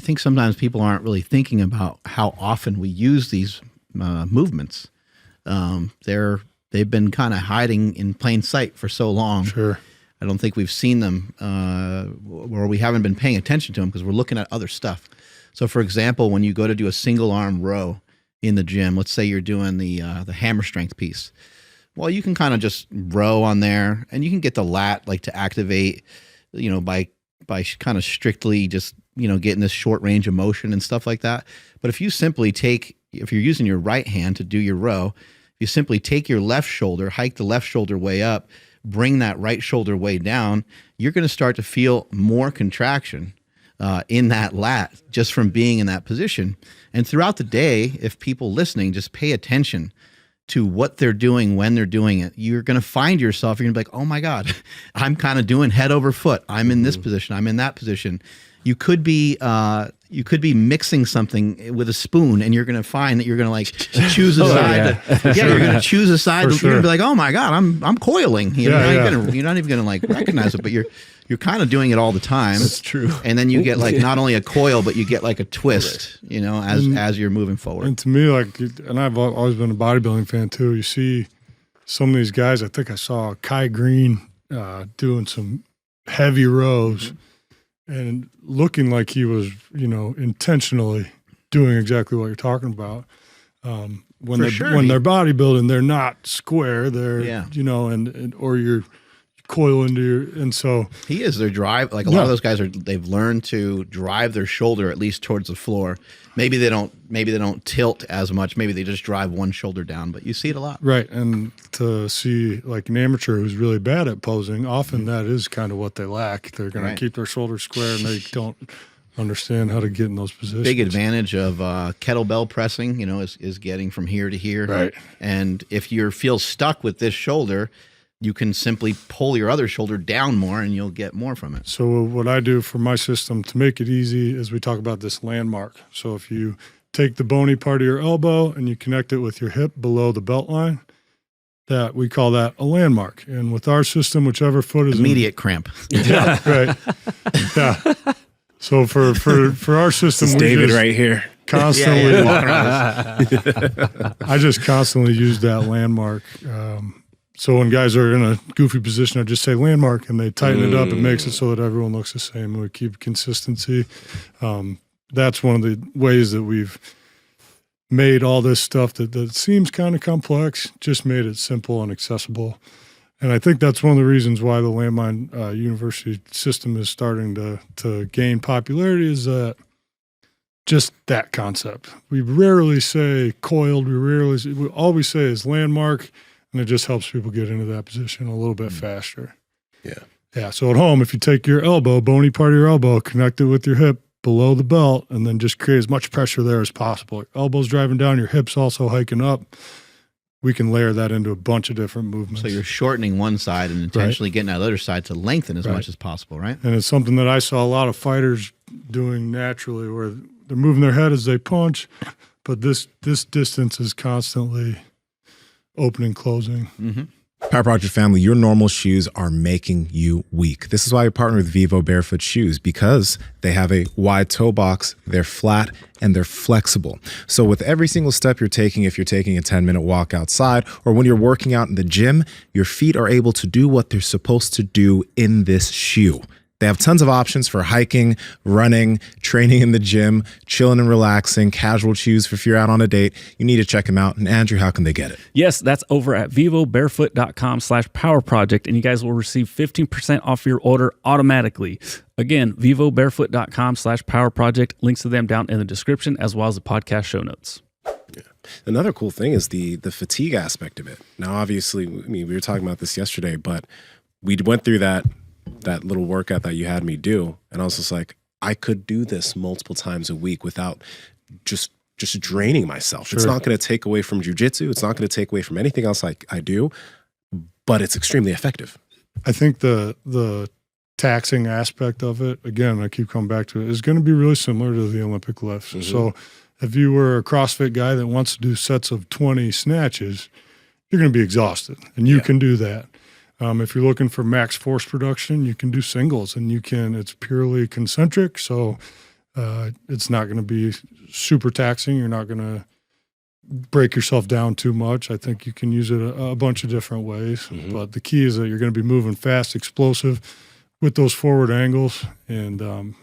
think sometimes people aren't really thinking about how often we use these movements. They've been kind of hiding in plain sight for so long. Sure. I don't think we've seen them, or we haven't been paying attention to them because we're looking at other stuff. So, for example, when you go to do a single arm row in the gym, let's say you're doing the hammer strength piece. Well, you can kind of just row on there, and you can get the lat like to activate, by kind of strictly just getting this short range of motion and stuff like that. But if you simply if you're using your right hand to do your row, you simply take your left shoulder, hike the left shoulder way up, bring that right shoulder way down, you're going to start to feel more contraction in that lat just from being in that position. And throughout the day, if people listening just pay attention to what they're doing when they're doing it, you're going to find yourself, you're going to be like, oh my God, I'm kind of doing head over foot. I'm in this position. I'm in that position. You could be mixing something with a spoon, and you're going to find that you're going to like choose a side. You're going to choose a side. You're going to be like, oh my God, I'm coiling. You're not even going to like recognize it, but you're kind of doing it all the time. That's true. And then you get like not only a coil, but you get like a twist, as you're moving forward. And to me, and I've always been a bodybuilding fan too. You see some of these guys. I think I saw Kai Green doing some heavy rows. And looking like he was, intentionally doing exactly what you're talking about. When they're bodybuilding, they're not square. They're, or you're coil into and so he is their drive. Like a lot of those guys they've learned to drive their shoulder at least towards the floor. Maybe they don't tilt as much. Maybe they just drive one shoulder down, but you see it a lot. Right. And to see like an amateur who's really bad at posing, often that is kind of what they lack. They're going to keep their shoulders square and they don't understand how to get in those positions. Big advantage of kettlebell pressing, is getting from here to here. Right. And if you feel stuck with this shoulder, you can simply pull your other shoulder down more and you'll get more from it. So what I do for my system to make it easy is we talk about this landmark. So if you take the bony part of your elbow and you connect it with your hip below the belt line, that we call that a landmark. And with our system, whichever foot is immediate cramp. Yeah, right. Yeah. So for our system, this is David right here. Constantly I just constantly use that landmark. So when guys are in a goofy position, I just say landmark, and they tighten it up. It makes it so that everyone looks the same. We keep consistency. That's one of the ways that we've made all this stuff that seems kind of complex, just made it simple and accessible. And I think that's one of the reasons why the Landmine University system is starting to gain popularity, is that just that concept. We rarely say coiled. We always say is landmark. And it just helps people get into that position a little bit faster. Yeah. Yeah. So at home, if you take your elbow, bony part of your elbow, connect it with your hip below the belt, and then just create as much pressure there as possible. Your elbow's driving down, your hips also hiking up. We can layer that into a bunch of different movements. So you're shortening one side and intentionally getting that other side to lengthen as much as possible, right? And it's something that I saw a lot of fighters doing naturally, where they're moving their head as they punch, but this distance is constantly opening, closing. Mm-hmm. Power Project family, your normal shoes are making you weak. This is why I partner with Vivo Barefoot Shoes, because they have a wide toe box, they're flat, and they're flexible. So with every single step you're taking, if you're taking a 10-minute walk outside, or when you're working out in the gym, your feet are able to do what they're supposed to do in this shoe. They have tons of options for hiking, running, training in the gym, chilling and relaxing, casual shoes for if you're out on a date. You need to check them out. And Andrew, how can they get it? Yes, that's over at vivobarefoot.com/powerproject, and you guys will receive 15% off your order automatically. Again, vivobarefoot.com/powerproject. Links to them down in the description, as well as the podcast show notes. Yeah. Another cool thing is the fatigue aspect of it. Now, obviously, we were talking about this yesterday, but we went through that little workout that you had me do, and I was just like, I could do this multiple times a week without just draining myself. Sure. It's not going to take away from jiu-jitsu. It's not going to take away from anything else I do, but it's extremely effective. I think the taxing aspect of it, again, I keep coming back to it, is going to be really similar to the Olympic lifts. Mm-hmm. So if you were a CrossFit guy that wants to do sets of 20 snatches, you're going to be exhausted, and you can do that. If you're looking for max force production, you can do singles, and it's purely concentric. So It's not going to be super taxing. You're not going to break yourself down too much. I think you can use it a bunch of different ways, but the key is that you're going to be moving fast, explosive with those forward angles. And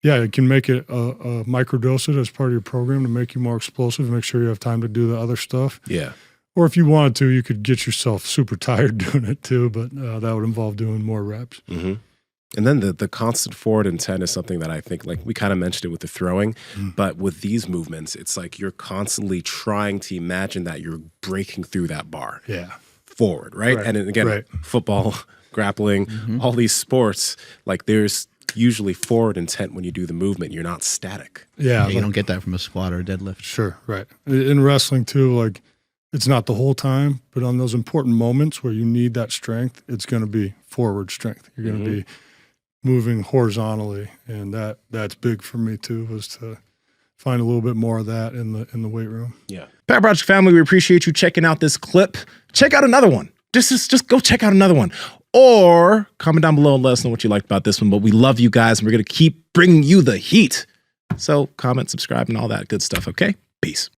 yeah, you can make it a microdose it as part of your program to make you more explosive, make sure you have time to do the other stuff. Yeah. Or if you wanted to, you could get yourself super tired doing it too, but that would involve doing more reps. And then the constant forward intent is something that I think, like we kind of mentioned it with the throwing, but with these movements, it's like you're constantly trying to imagine that you're breaking through that bar forward, right? And again, football, grappling, all these sports, like there's usually forward intent when you do the movement. You're not static. Yeah, you don't get that from a squat or a deadlift. Sure, right. In wrestling too, like it's not the whole time, but on those important moments where you need that strength, it's going to be forward strength. You're going to be moving horizontally, and that's big for me too, was to find a little bit more of that in the weight room. Yeah. Power Project family, we appreciate you checking out this clip. Check out another one. Just go check out another one. Or comment down below and let us know what you liked about this one. But we love you guys, and we're going to keep bringing you the heat. So comment, subscribe, and all that good stuff, okay? Peace.